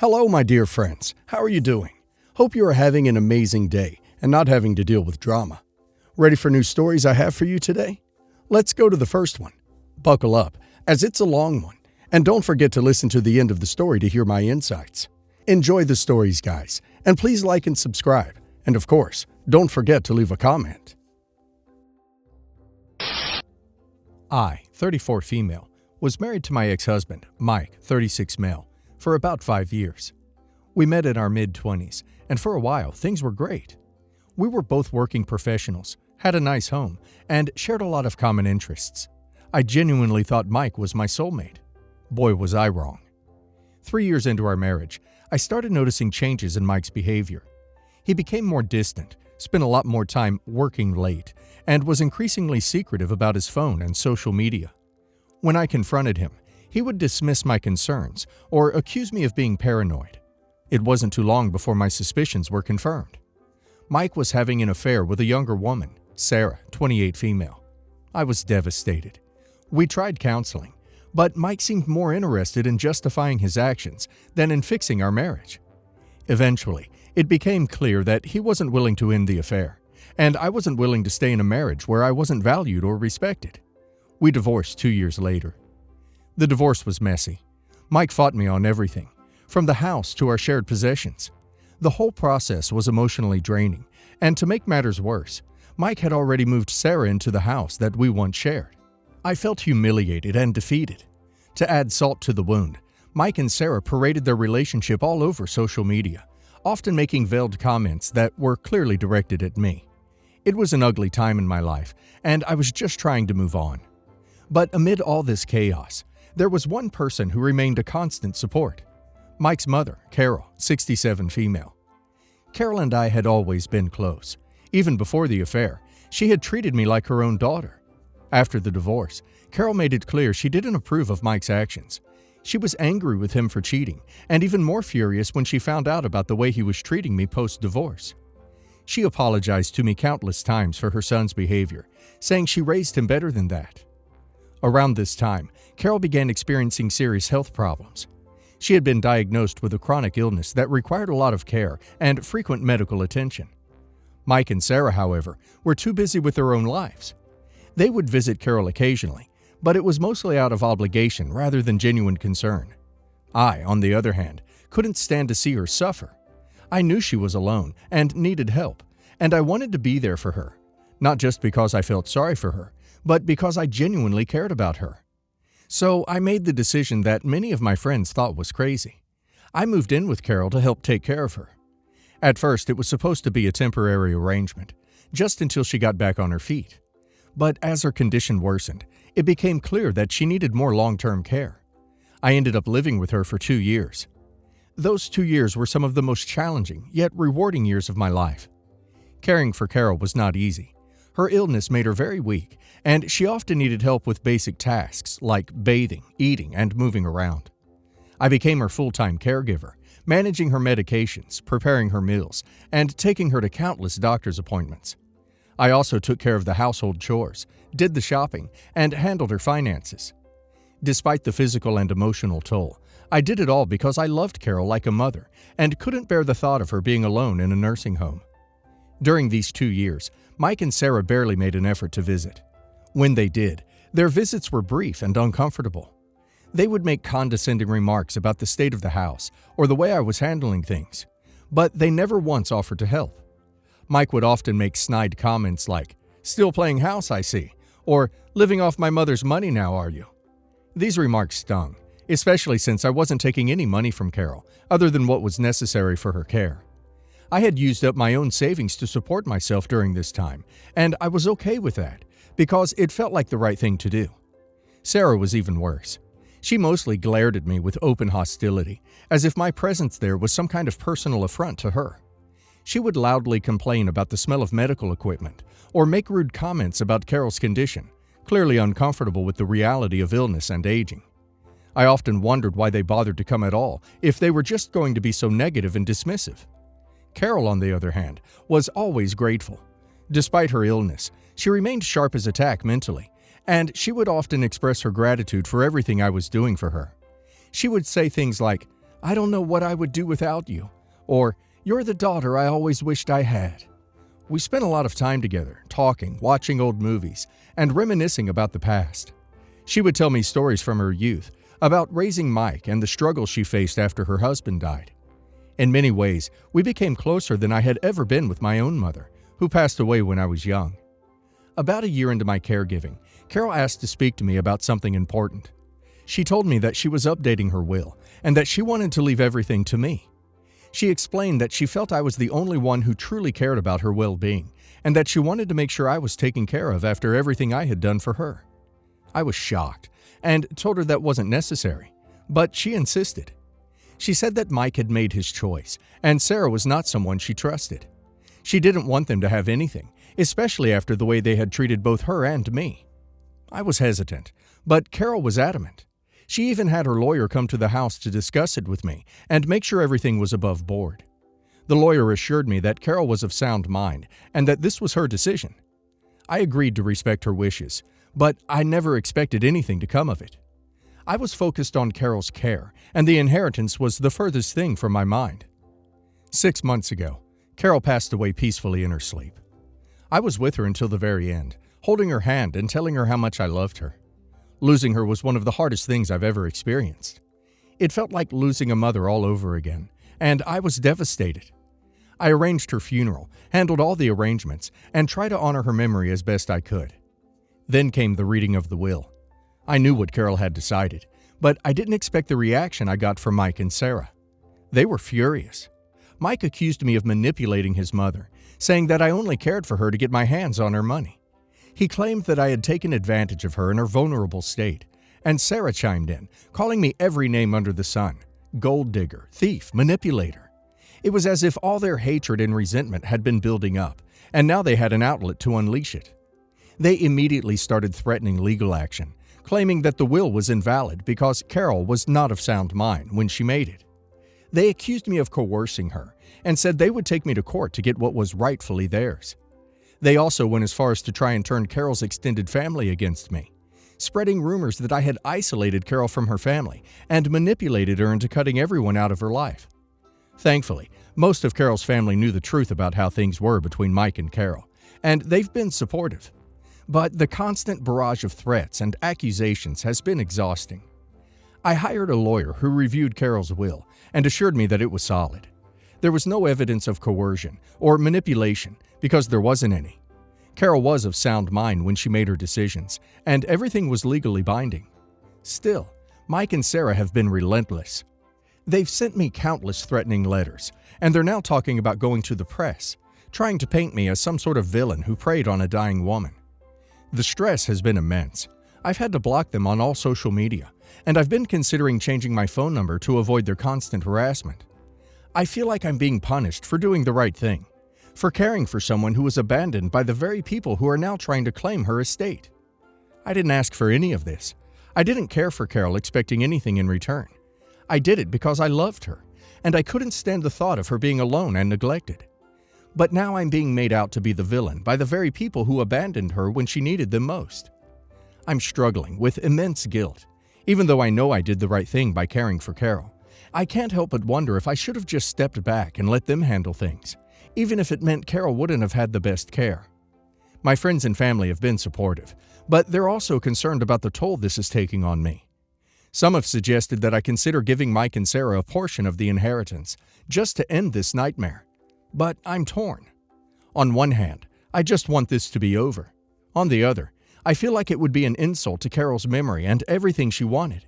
Hello, my dear friends. How are you doing? Hope you are having an amazing day and not having to deal with drama. Ready for new stories I have for you today? Let's go to the first one. Buckle up, as it's a long one, and don't forget to listen to the end of the story to hear my insights. Enjoy the stories, guys, and please like and subscribe. And of course, don't forget to leave a comment. I, 34 female, was married to my ex-husband, Mike, 36 male, for about 5 years. We met in our mid-20s, and for a while, things were great. We were both working professionals, had a nice home, and shared a lot of common interests. I genuinely thought Mike was my soulmate. Boy, was I wrong. 3 years into our marriage, I started noticing changes in Mike's behavior. He became more distant, spent a lot more time working late, and was increasingly secretive about his phone and social media. When I confronted him, he would dismiss my concerns or accuse me of being paranoid. It wasn't too long before my suspicions were confirmed. Mike was having an affair with a younger woman, Sarah, 28 female. I was devastated. We tried counseling, but Mike seemed more interested in justifying his actions than in fixing our marriage. Eventually, it became clear that he wasn't willing to end the affair, and I wasn't willing to stay in a marriage where I wasn't valued or respected. We divorced 2 years later. The divorce was messy. Mike fought me on everything, from the house to our shared possessions. The whole process was emotionally draining, and to make matters worse, Mike had already moved Sarah into the house that we once shared. I felt humiliated and defeated. To add salt to the wound, Mike and Sarah paraded their relationship all over social media, often making veiled comments that were clearly directed at me. It was an ugly time in my life, and I was just trying to move on. But amid all this chaos, there was one person who remained a constant support. Mike's mother, Carol, 67 female. Carol and I had always been close. Even before the affair, she had treated me like her own daughter. After the divorce, Carol made it clear she didn't approve of Mike's actions. She was angry with him for cheating, and even more furious when she found out about the way he was treating me post-divorce. She apologized to me countless times for her son's behavior, saying she raised him better than that. Around this time, Carol began experiencing serious health problems. She had been diagnosed with a chronic illness that required a lot of care and frequent medical attention. Mike and Sarah, however, were too busy with their own lives. They would visit Carol occasionally, but it was mostly out of obligation rather than genuine concern. I, on the other hand, couldn't stand to see her suffer. I knew she was alone and needed help, and I wanted to be there for her, not just because I felt sorry for her, but because I genuinely cared about her. So I made the decision that many of my friends thought was crazy. I moved in with Carol to help take care of her. At first, it was supposed to be a temporary arrangement, just until she got back on her feet. But as her condition worsened, it became clear that she needed more long-term care. I ended up living with her for 2 years. Those 2 years were some of the most challenging, yet rewarding years of my life. Caring for Carol was not easy. Her illness made her very weak, and she often needed help with basic tasks like bathing, eating, and moving around. I became her full-time caregiver, managing her medications, preparing her meals, and taking her to countless doctor's appointments. I also took care of the household chores, did the shopping, and handled her finances. Despite the physical and emotional toll, I did it all because I loved Carol like a mother and couldn't bear the thought of her being alone in a nursing home. During these 2 years, Mike and Sarah barely made an effort to visit. When they did, their visits were brief and uncomfortable. They would make condescending remarks about the state of the house or the way I was handling things, but they never once offered to help. Mike would often make snide comments like, "Still playing house, I see," or "Living off my mother's money now, are you?" These remarks stung, especially since I wasn't taking any money from Carol other than what was necessary for her care. I had used up my own savings to support myself during this time, and I was okay with that because it felt like the right thing to do. Sarah was even worse. She mostly glared at me with open hostility, as if my presence there was some kind of personal affront to her. She would loudly complain about the smell of medical equipment or make rude comments about Carol's condition, clearly uncomfortable with the reality of illness and aging. I often wondered why they bothered to come at all if they were just going to be so negative and dismissive. Carol, on the other hand, was always grateful. Despite her illness, she remained sharp as a tack mentally, and she would often express her gratitude for everything I was doing for her. She would say things like, "I don't know what I would do without you," or "You're the daughter I always wished I had." We spent a lot of time together, talking, watching old movies, and reminiscing about the past. She would tell me stories from her youth about raising Mike and the struggles she faced after her husband died. In many ways, we became closer than I had ever been with my own mother, who passed away when I was young. About a year into my caregiving, Carol asked to speak to me about something important. She told me that she was updating her will and that she wanted to leave everything to me. She explained that she felt I was the only one who truly cared about her well-being and that she wanted to make sure I was taken care of after everything I had done for her. I was shocked and told her that wasn't necessary, but she insisted. She said that Mike had made his choice and Sarah was not someone she trusted. She didn't want them to have anything, especially after the way they had treated both her and me. I was hesitant, but Carol was adamant. She even had her lawyer come to the house to discuss it with me and make sure everything was above board. The lawyer assured me that Carol was of sound mind and that this was her decision. I agreed to respect her wishes, but I never expected anything to come of it. I was focused on Carol's care, and the inheritance was the furthest thing from my mind. 6 months ago, Carol passed away peacefully in her sleep. I was with her until the very end, holding her hand and telling her how much I loved her. Losing her was one of the hardest things I've ever experienced. It felt like losing a mother all over again, and I was devastated. I arranged her funeral, handled all the arrangements, and tried to honor her memory as best I could. Then came the reading of the will. I knew what Carol had decided, but I didn't expect the reaction I got from Mike and Sarah. They were furious. Mike accused me of manipulating his mother, saying that I only cared for her to get my hands on her money. He claimed that I had taken advantage of her in her vulnerable state, and Sarah chimed in, calling me every name under the sun: gold digger, thief, manipulator. It was as if all their hatred and resentment had been building up, and now they had an outlet to unleash it. They immediately started threatening legal action, claiming that the will was invalid because Carol was not of sound mind when she made it. They accused me of coercing her and said they would take me to court to get what was rightfully theirs. They also went as far as to try and turn Carol's extended family against me, spreading rumors that I had isolated Carol from her family and manipulated her into cutting everyone out of her life. Thankfully, most of Carol's family knew the truth about how things were between Mike and Carol, and they've been supportive. But the constant barrage of threats and accusations has been exhausting. I hired a lawyer who reviewed Carol's will and assured me that it was solid. There was no evidence of coercion or manipulation because there wasn't any. Carol was of sound mind when she made her decisions, and everything was legally binding. Still, Mike and Sarah have been relentless. They've sent me countless threatening letters, and they're now talking about going to the press, trying to paint me as some sort of villain who preyed on a dying woman. The stress has been immense. I've had to block them on all social media, and I've been considering changing my phone number to avoid their constant harassment. I feel like I'm being punished for doing the right thing, for caring for someone who was abandoned by the very people who are now trying to claim her estate. I didn't ask for any of this. I didn't care for Carol expecting anything in return. I did it because I loved her, and I couldn't stand the thought of her being alone and neglected. But now I'm being made out to be the villain by the very people who abandoned her when she needed them most. I'm struggling with immense guilt, even though I know I did the right thing by caring for Carol. I can't help but wonder if I should have just stepped back and let them handle things, even if it meant Carol wouldn't have had the best care. My friends and family have been supportive, but they're also concerned about the toll this is taking on me. Some have suggested that I consider giving Mike and Sarah a portion of the inheritance, just to end this nightmare. But I'm torn. On one hand, I just want this to be over. On the other, I feel like it would be an insult to Carol's memory and everything she wanted.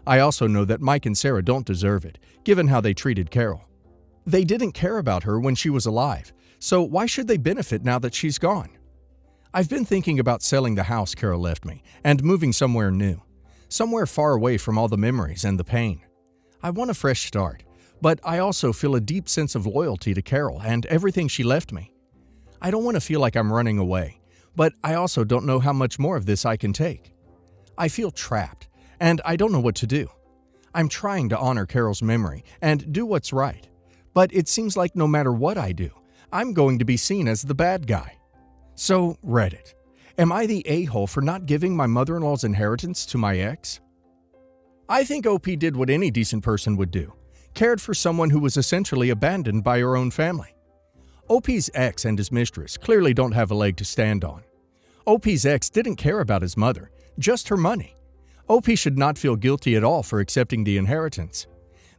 I also know that Mike and Sarah don't deserve it, given how they treated Carol. They didn't care about her when she was alive, so why should they benefit now that she's gone? I've been thinking about selling the house Carol left me and moving somewhere new, somewhere far away from all the memories and the pain. I want a fresh start, but I also feel a deep sense of loyalty to Carol and everything she left me. I don't want to feel like I'm running away, but I also don't know how much more of this I can take. I feel trapped, and I don't know what to do. I'm trying to honor Carol's memory and do what's right, but it seems like no matter what I do, I'm going to be seen as the bad guy. So, Reddit, am I the a-hole for not giving my mother-in-law's inheritance to my ex? I think OP did what any decent person would do. cared for someone who was essentially abandoned by her own family. OP's ex and his mistress clearly don't have a leg to stand on. OP's ex didn't care about his mother, just her money. OP should not feel guilty at all for accepting the inheritance.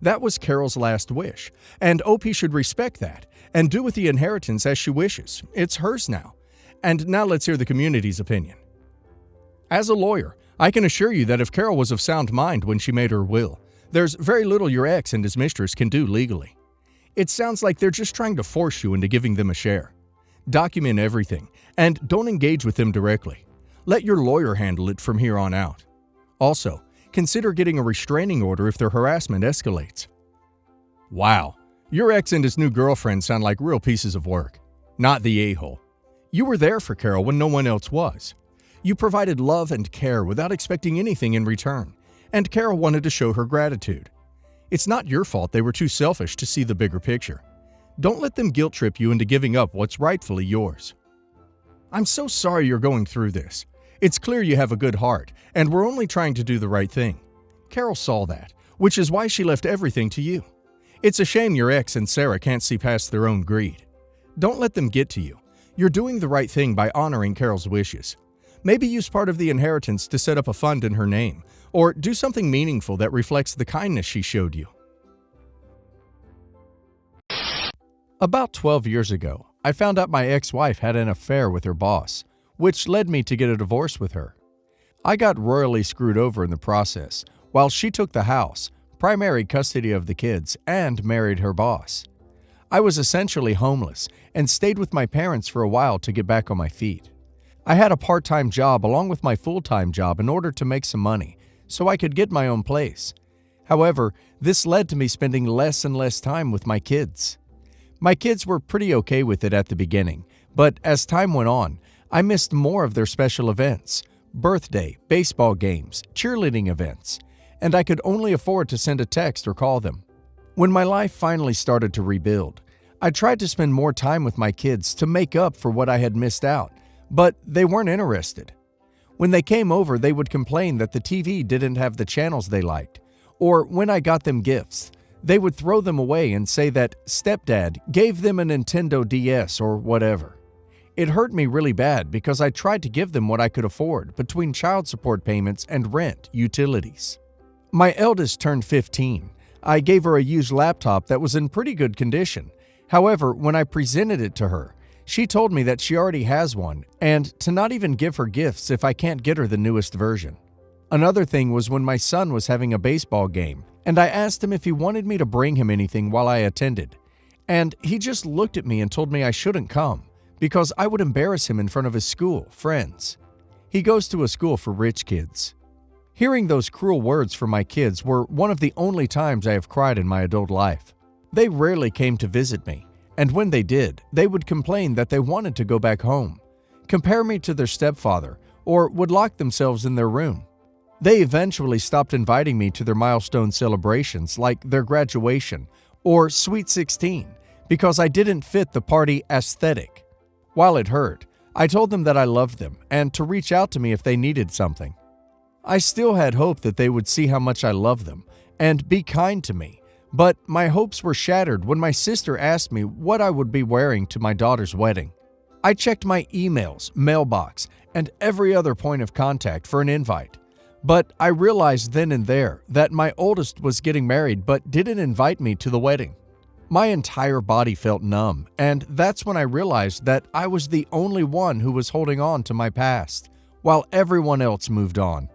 That was Carol's last wish, and OP should respect that and do with the inheritance as she wishes. It's hers now. And now let's hear the community's opinion. As a lawyer, I can assure you that if Carol was of sound mind when she made her will, there's very little your ex and his mistress can do legally. It sounds like they're just trying to force you into giving them a share. Document everything, and don't engage with them directly. Let your lawyer handle it from here on out. Also, consider getting a restraining order if their harassment escalates. Wow, your ex and his new girlfriend sound like real pieces of work. Not the a-hole. You were there for Carol when no one else was. You provided love and care without expecting anything in return, and Carol wanted to show her gratitude. It's not your fault they were too selfish to see the bigger picture. Don't let them guilt trip you into giving up what's rightfully yours. I'm so sorry you're going through this. It's clear you have a good heart, and we're only trying to do the right thing. Carol saw that, which is why she left everything to you. It's a shame your ex and Sarah can't see past their own greed. Don't let them get to you. You're doing the right thing by honoring Carol's wishes. Maybe use part of the inheritance to set up a fund in her name, or do something meaningful that reflects the kindness she showed you. About 12 years ago, I found out my ex-wife had an affair with her boss, which led me to get a divorce with her. I got royally screwed over in the process, while she took the house, primary custody of the kids, and married her boss. I was essentially homeless and stayed with my parents for a while to get back on my feet. I had a part-time job along with my full-time job in order to make some money, so I could get my own place. However, this led to me spending less and less time with my kids. My kids were pretty okay with it at the beginning, but as time went on, I missed more of their special events, birthday, baseball games, cheerleading events, and I could only afford to send a text or call them. When my life finally started to rebuild, I tried to spend more time with my kids to make up for what I had missed out, but they weren't interested. When they came over, they would complain that the TV didn't have the channels they liked, or when I got them gifts, they would throw them away and say that stepdad gave them a Nintendo DS or whatever. It hurt me really bad because I tried to give them what I could afford between child support payments and rent, utilities. My eldest turned 15. I gave her a used laptop that was in pretty good condition. However, when I presented it to her, she told me that she already has one and to not even give her gifts if I can't get her the newest version. Another thing was when my son was having a baseball game, and I asked him if he wanted me to bring him anything while I attended. And he just looked at me and told me I shouldn't come because I would embarrass him in front of his school, friends. He goes to a school for rich kids. Hearing those cruel words from my kids were one of the only times I have cried in my adult life. They rarely came to visit me, and when they did, they would complain that they wanted to go back home, compare me to their stepfather, or would lock themselves in their room. They eventually stopped inviting me to their milestone celebrations like their graduation or Sweet 16 because I didn't fit the party aesthetic. While it hurt, I told them that I loved them and to reach out to me if they needed something. I still had hope that they would see how much I love them and be kind to me, but my hopes were shattered when my sister asked me what I would be wearing to my daughter's wedding. I checked my emails, mailbox, and every other point of contact for an invite. But I realized then and there that my oldest was getting married but didn't invite me to the wedding. My entire body felt numb, and that's when I realized that I was the only one who was holding on to my past, while everyone else moved on.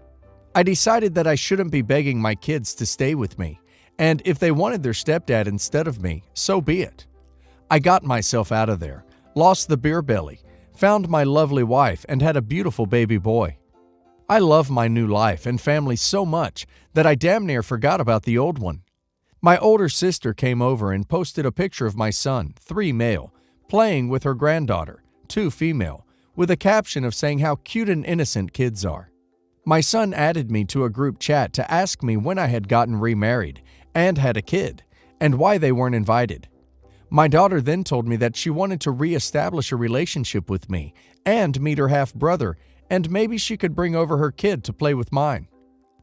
I decided that I shouldn't be begging my kids to stay with me, and if they wanted their stepdad instead of me, so be it. I got myself out of there, lost the beer belly, found my lovely wife, and had a beautiful baby boy. I love my new life and family so much that I damn near forgot about the old one. My older sister came over and posted a picture of my son, 3 male, playing with her granddaughter, 2 female, with a caption of saying how cute and innocent kids are. My son added me to a group chat to ask me when I had gotten remarried and had a kid, and why they weren't invited. My daughter then told me that she wanted to re-establish a relationship with me and meet her half-brother, and maybe she could bring over her kid to play with mine.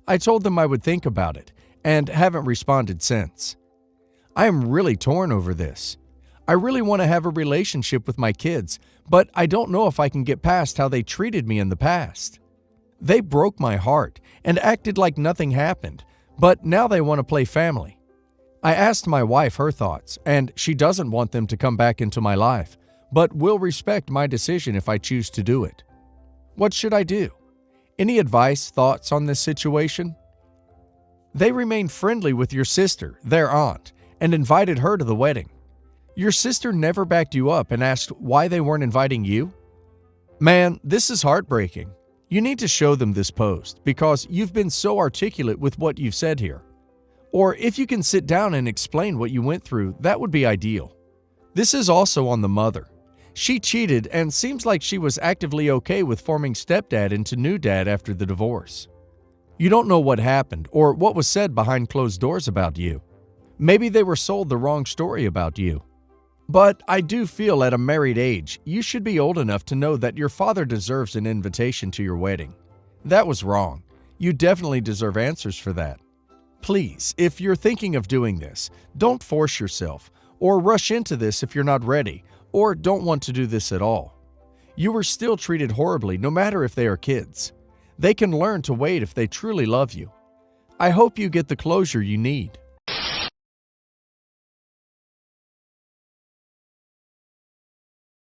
I told them I would think about it, and haven't responded since. I am really torn over this. I really want to have a relationship with my kids, but I don't know if I can get past how they treated me in the past. They broke my heart and acted like nothing happened, but now they want to play family. I asked my wife her thoughts, and she doesn't want them to come back into my life, but will respect my decision if I choose to do it. What should I do? Any advice, thoughts on this situation? They remained friendly with your sister, their aunt, and invited her to the wedding. Your sister never backed you up and asked why they weren't inviting you? Man, this is heartbreaking. You need to show them this post because you've been so articulate with what you've said here. Or if you can sit down and explain what you went through, that would be ideal. This is also on the mother. She cheated and seems like she was actively okay with forming stepdad into new dad after the divorce. You don't know what happened or what was said behind closed doors about you. Maybe they were sold the wrong story about you. But I do feel at a married age, you should be old enough to know that your father deserves an invitation to your wedding. That was wrong. You definitely deserve answers for that. Please, if you're thinking of doing this, don't force yourself or rush into this if you're not ready or don't want to do this at all. You were still treated horribly no matter if they are kids. They can learn to wait if they truly love you. I hope you get the closure you need.